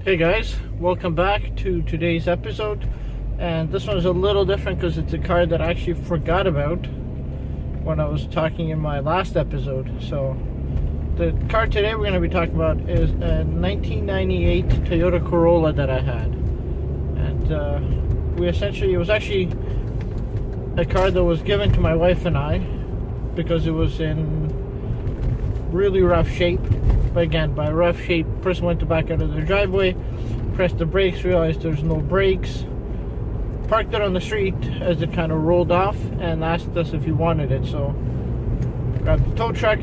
Hey guys, welcome back to today's episode, and this one's a little different because it's a car that I actually forgot about when I was talking in my last episode. So the car today we're going to be talking about is a 1998 Toyota Corolla that I had, and it was actually a car that was given to my wife and I because it was in really rough shape. But again, by rough shape, person went to back out of their driveway, pressed the brakes, realized there's no brakes, parked it on the street as it kind of rolled off, and asked us if we wanted it. So grabbed the tow truck,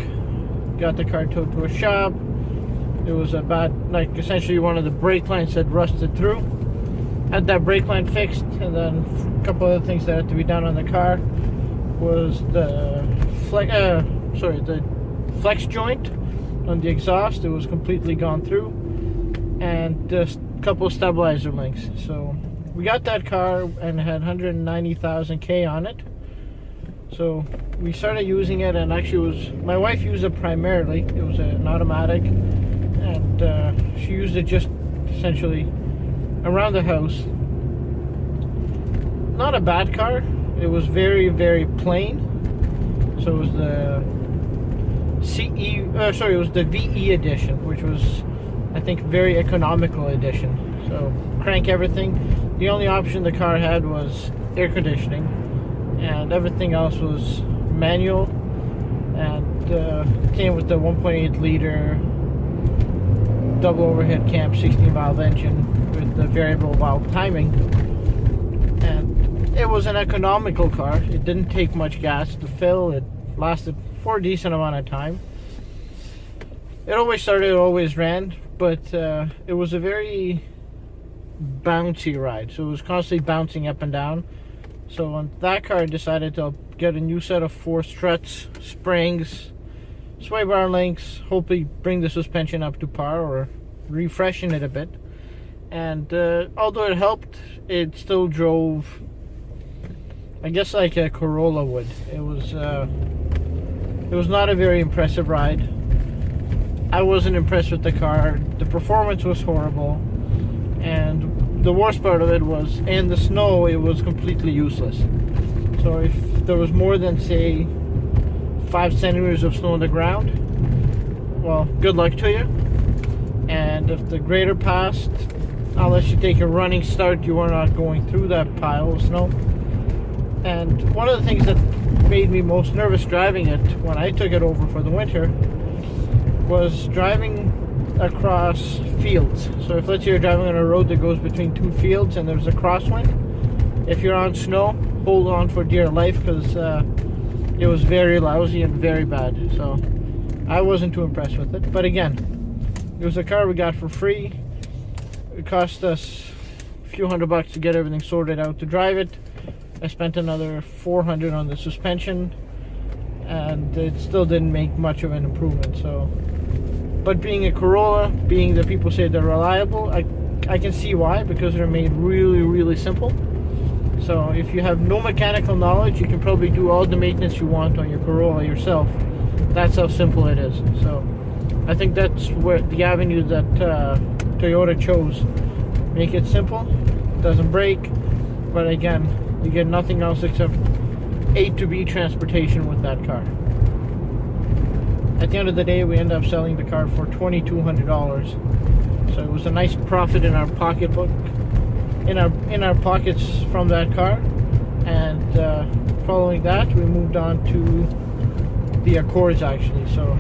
got the car towed to a shop. It was a bad, essentially one of the brake lines had rusted through. Had that brake line fixed, and then a couple other things that had to be done on the car was the flex joint on the exhaust. It was completely gone through, and just a couple of stabilizer links. So we got that car and it had 190,000 K on it. So we started using it, and actually my wife used it primarily. It was an automatic, and she used it just essentially around the house. Not a bad car. It was very, very plain. So it was it was the VE edition, which was, I think, very economical edition. So crank everything. The only option the car had was air conditioning, and everything else was manual, and came with the 1.8 liter double overhead cam 16 valve engine with the variable valve timing. And it was an economical car. It didn't take much gas to fill. It lasted for a decent amount of time. It always started, it always ran, but it was a very bouncy ride. So it was constantly bouncing up and down. So on that car, I decided to get a new set of 4 struts, springs, sway bar links, hopefully bring the suspension up to par or refreshen it a bit. And although it helped, it still drove, I guess, like a Corolla would. It was not a very impressive ride. I wasn't impressed with the car. The performance was horrible, and the worst part of it was, in the snow, it was completely useless. So if there was more than, say, 5 centimeters of snow on the ground, well, good luck to you. And if the grader passed, unless you take a running start, you were not going through that pile of snow. And one of the things that made me most nervous driving it when I took it over for the winter was driving across fields. So if, let's say, you're driving on a road that goes between 2 fields and there's a crosswind, if you're on snow, hold on for dear life, because it was very lousy and very bad. So I wasn't too impressed with it. But again, it was a car we got for free. It cost us a few $100 to get everything sorted out to drive it. I spent another $400 on the suspension, and it still didn't make much of an improvement. So, but being a Corolla, being that people say they're reliable, I can see why, because they're made really, really simple. So if you have no mechanical knowledge, you can probably do all the maintenance you want on your Corolla yourself. That's how simple it is. So I think that's where the avenue that Toyota chose. Make it simple, doesn't break, but again, you get nothing else except A to B transportation with that car. At the end of the day, we ended up selling the car for $2,200. So it was a nice profit in our pocketbook, in our pockets from that car. And following that, we moved on to the Accords, actually. So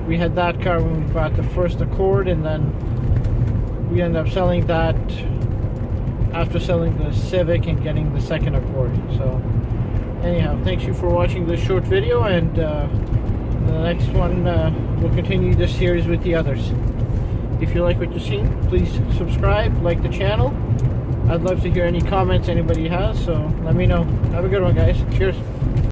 we had that car when we bought the first Accord, and then we ended up selling that after selling the Civic and getting the second Accord. So anyhow, thanks you for watching this short video, and the next one we'll continue this series with the others. If you like what you're seeing, please subscribe, like the channel. I'd love to hear any comments anybody has, so let me know. Have a good one, guys. Cheers.